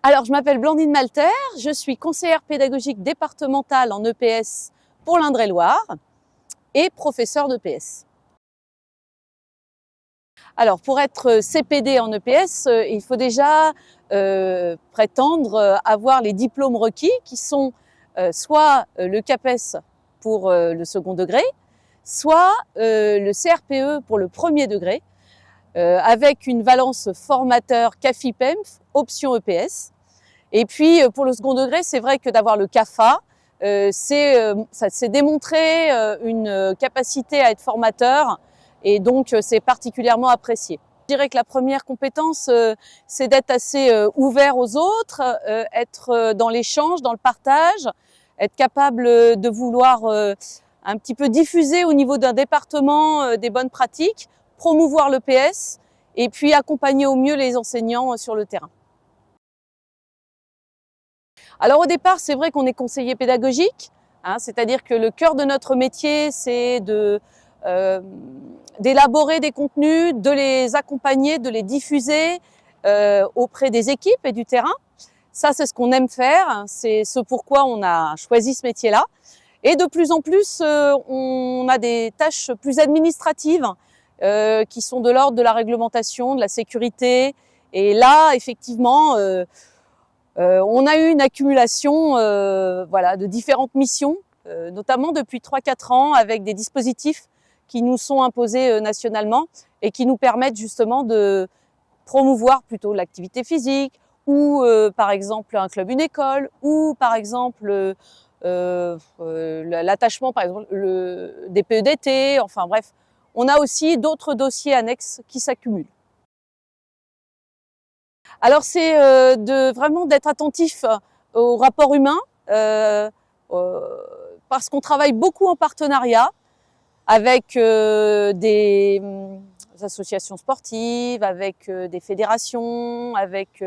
Alors, je m'appelle Blandine Malter, je suis conseillère pédagogique départementale en EPS pour l'Indre-et-Loire et professeure d'EPS. Alors, pour être CPD en EPS, il faut déjà prétendre avoir les diplômes requis qui sont soit le CAPES pour le second degré, soit le CRPE pour le premier degré, avec une valence formateur CAFI-PEMF, option EPS. Et puis pour le second degré, c'est vrai que d'avoir le CAFA, ça s'est démontré une capacité à être formateur et donc c'est particulièrement apprécié. Je dirais que la première compétence, c'est d'être assez ouvert aux autres, être dans l'échange, dans le partage, être capable de vouloir un petit peu diffuser au niveau d'un département des bonnes pratiques, promouvoir l'EPS et puis accompagner au mieux les enseignants sur le terrain. Alors au départ, c'est vrai qu'on est conseiller pédagogique, c'est-à-dire que le cœur de notre métier, c'est d'élaborer des contenus, de les accompagner, de les diffuser auprès des équipes et du terrain. Ça, c'est ce qu'on aime faire, c'est ce pourquoi on a choisi ce métier-là. Et de plus en plus, on a des tâches plus administratives qui sont de l'ordre de la réglementation, de la sécurité. Et là, effectivement, on a eu une accumulation de différentes missions, notamment depuis 3-4 ans, avec des dispositifs qui nous sont imposés nationalement et qui nous permettent justement de promouvoir plutôt l'activité physique ou par exemple un club, une école ou par exemple l'attachement par exemple des PEDT, enfin bref, on a aussi d'autres dossiers annexes qui s'accumulent. Alors c'est vraiment d'être attentif au rapport humain parce qu'on travaille beaucoup en partenariat avec des associations sportives, avec des fédérations, avec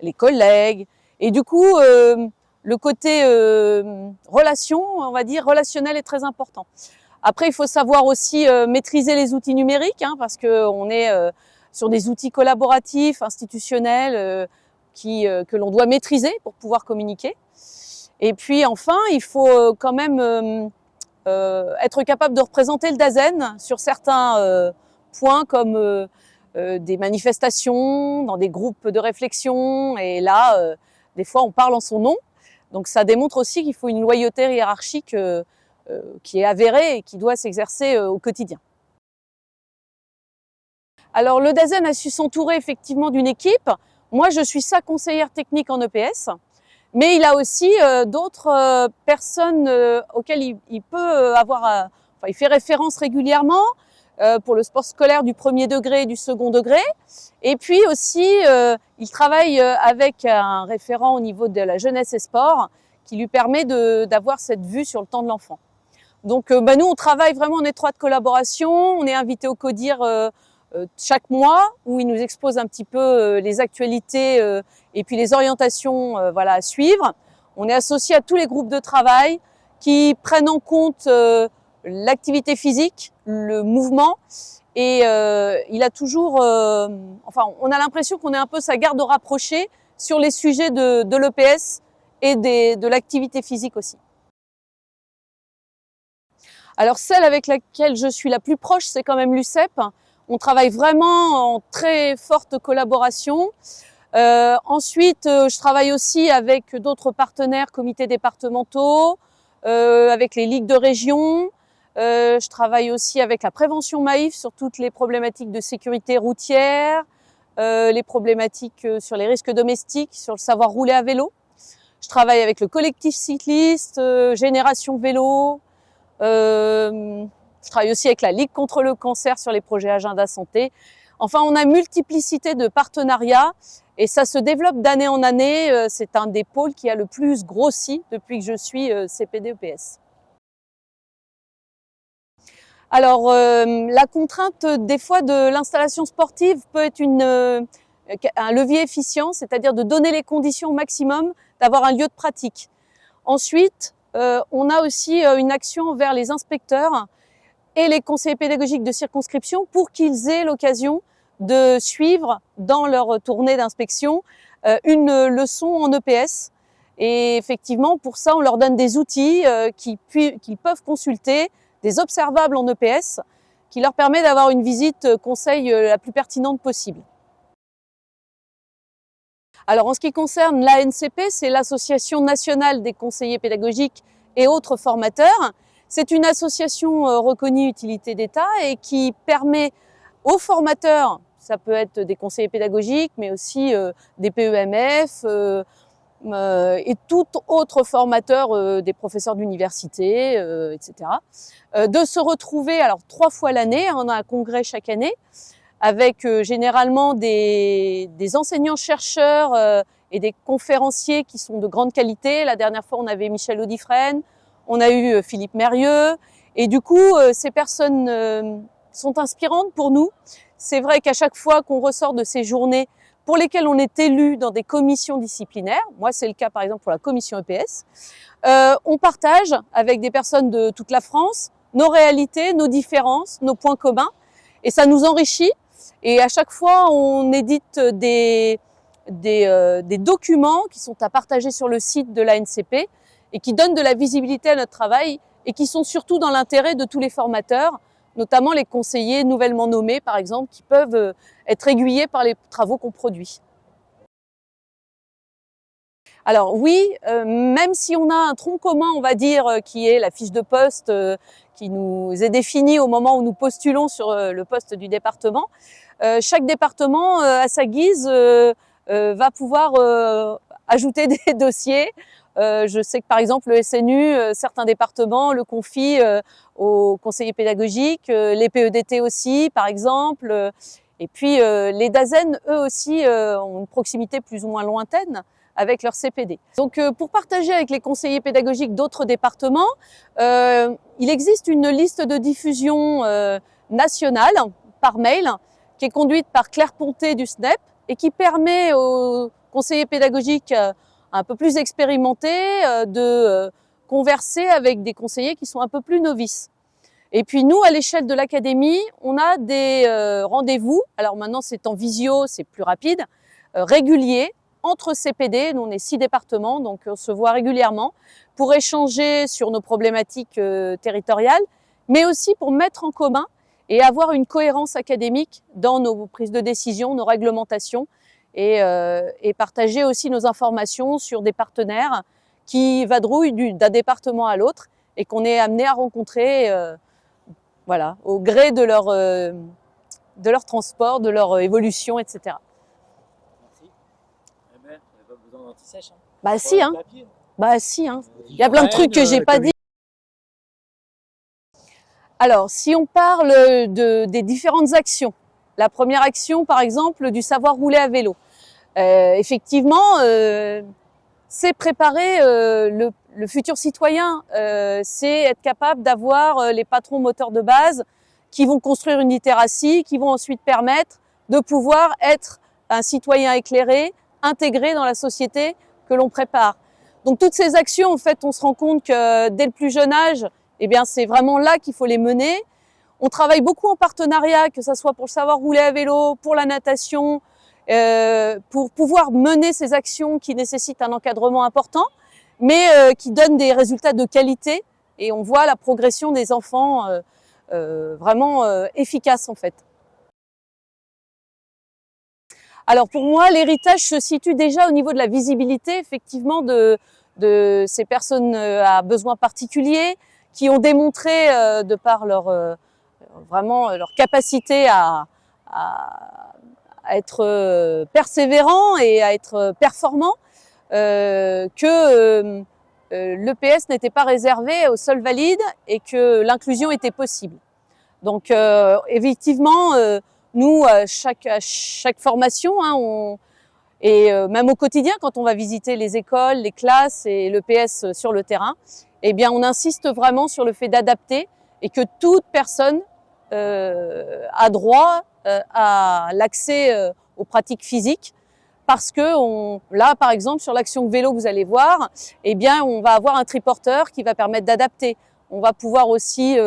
les collègues et du coup le côté relation, on va dire relationnel est très important. Après il faut savoir aussi maîtriser les outils numériques parce que on est sur des outils collaboratifs, institutionnels, que l'on doit maîtriser pour pouvoir communiquer. Et puis enfin, il faut quand même être capable de représenter le DAZEN sur certains points comme des manifestations, dans des groupes de réflexion. Et là, des fois, on parle en son nom. Donc ça démontre aussi qu'il faut une loyauté hiérarchique qui est avérée et qui doit s'exercer au quotidien. Alors le DAZEN a su s'entourer effectivement d'une équipe. Moi je suis sa conseillère technique en EPS, mais il a aussi d'autres personnes auxquelles il peut avoir, il fait référence régulièrement pour le sport scolaire du premier degré et du second degré. Et puis aussi il travaille avec un référent au niveau de la jeunesse et sport qui lui permet d'avoir cette vue sur le temps de l'enfant. Donc nous on travaille vraiment en étroite collaboration, on est invité au CODIR chaque mois où il nous expose un petit peu les actualités et puis les orientations à suivre. On est associé à tous les groupes de travail qui prennent en compte l'activité physique, le mouvement et il a toujours, on a l'impression qu'on est un peu sa garde rapprochée sur les sujets de l'EPS et de l'activité physique aussi. Alors celle avec laquelle je suis la plus proche, c'est quand même l'UCEP. On travaille vraiment en très forte collaboration. Ensuite, je travaille aussi avec d'autres partenaires, comités départementaux, avec les ligues de région. Je travaille aussi avec la prévention Maïf sur toutes les problématiques de sécurité routière, les problématiques sur les risques domestiques, sur le savoir rouler à vélo. Je travaille avec le collectif cycliste, Génération Vélo. Je travaille aussi avec la Ligue contre le cancer sur les projets Agenda Santé. Enfin, on a multiplicité de partenariats et ça se développe d'année en année. C'est un des pôles qui a le plus grossi depuis que je suis CPD-EPS. Alors, la contrainte des fois de l'installation sportive peut être un levier efficient, c'est-à-dire de donner les conditions au maximum, d'avoir un lieu de pratique. Ensuite, on a aussi une action envers les inspecteurs et les conseillers pédagogiques de circonscription pour qu'ils aient l'occasion de suivre dans leur tournée d'inspection une leçon en EPS. Et effectivement, pour ça, on leur donne des outils qu'ils peuvent consulter, des observables en EPS, qui leur permet d'avoir une visite conseil la plus pertinente possible. Alors en ce qui concerne l'ANCP, c'est l'Association nationale des conseillers pédagogiques et autres formateurs. C'est une association reconnue utilité d'État et qui permet aux formateurs, ça peut être des conseillers pédagogiques, mais aussi des PEMF et tout autre formateur, des professeurs d'université, etc., de se retrouver, alors 3 fois l'année, on a un congrès chaque année, avec généralement des enseignants-chercheurs et des conférenciers qui sont de grande qualité. La dernière fois, on avait Michel Audifresne, on a eu Philippe Mérieux, et du coup, ces personnes sont inspirantes pour nous. C'est vrai qu'à chaque fois qu'on ressort de ces journées pour lesquelles on est élu dans des commissions disciplinaires, moi c'est le cas par exemple pour la commission EPS, on partage avec des personnes de toute la France nos réalités, nos différences, nos points communs, et ça nous enrichit. Et à chaque fois, on édite des documents qui sont à partager sur le site de l'ANCP et qui donnent de la visibilité à notre travail et qui sont surtout dans l'intérêt de tous les formateurs, notamment les conseillers nouvellement nommés, par exemple, qui peuvent être aiguillés par les travaux qu'on produit. Alors oui, même si on a un tronc commun, on va dire, qui est la fiche de poste qui nous est définie au moment où nous postulons sur le poste du département, chaque département, à sa guise, va pouvoir ajouter des dossiers. Je sais que par exemple le SNU, certains départements le confient aux conseillers pédagogiques, les PEDT aussi par exemple, et puis les DAZEN eux aussi ont une proximité plus ou moins lointaine avec leur CPD. Donc pour partager avec les conseillers pédagogiques d'autres départements, il existe une liste de diffusion nationale par mail qui est conduite par Claire Ponté du SNEP et qui permet aux conseillers pédagogiques un peu plus expérimentés de converser avec des conseillers qui sont un peu plus novices. Et puis nous, à l'échelle de l'académie, on a des rendez-vous, alors maintenant c'est en visio, c'est plus rapide, réguliers, entre CPD, nous on est 6 départements, donc on se voit régulièrement pour échanger sur nos problématiques territoriales, mais aussi pour mettre en commun et avoir une cohérence académique dans nos prises de décision, nos réglementations, et partager aussi nos informations sur des partenaires qui vadrouillent d'un département à l'autre et qu'on est amené à rencontrer voilà, au gré de leur transport, de leur évolution, etc. Pas besoin d'anti-sèche. Hein. Bah si, hein. Bah si, hein. Il y a plein de trucs que j'ai pas dit. Alors, si on parle des différentes actions, la première action, par exemple, du savoir rouler à vélo. Effectivement, c'est préparer le futur citoyen. C'est être capable d'avoir les patrons moteurs de base qui vont construire une littératie, qui vont ensuite permettre de pouvoir être un citoyen éclairé, intégré dans la société que l'on prépare. Donc toutes ces actions, en fait, on se rend compte que dès le plus jeune âge, eh bien, c'est vraiment là qu'il faut les mener. On travaille beaucoup en partenariat, que ce soit pour le savoir rouler à vélo, pour la natation, pour pouvoir mener ces actions qui nécessitent un encadrement important, mais qui donnent des résultats de qualité. Et on voit la progression des enfants vraiment efficace, en fait. Alors pour moi, l'héritage se situe déjà au niveau de la visibilité, effectivement, de ces personnes à besoins particuliers qui ont démontré, de par vraiment leur capacité à être persévérants et à être performants, que l'EPS n'était pas réservé aux seuls valides et que l'inclusion était possible. Donc effectivement, nous, à chaque formation, hein, et même au quotidien, quand on va visiter les écoles, les classes et l'EPS sur le terrain, eh bien, on insiste vraiment sur le fait d'adapter et que toute personne a droit à l'accès aux pratiques physiques, parce que là, par exemple, sur l'action vélo que vous allez voir, eh bien, on va avoir un triporteur qui va permettre d'adapter. On va pouvoir aussi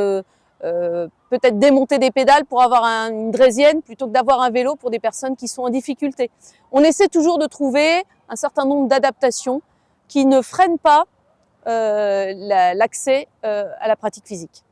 peut-être démonter des pédales pour avoir une draisienne plutôt que d'avoir un vélo pour des personnes qui sont en difficulté. On essaie toujours de trouver un certain nombre d'adaptations qui ne freinent pas l'accès à la pratique physique.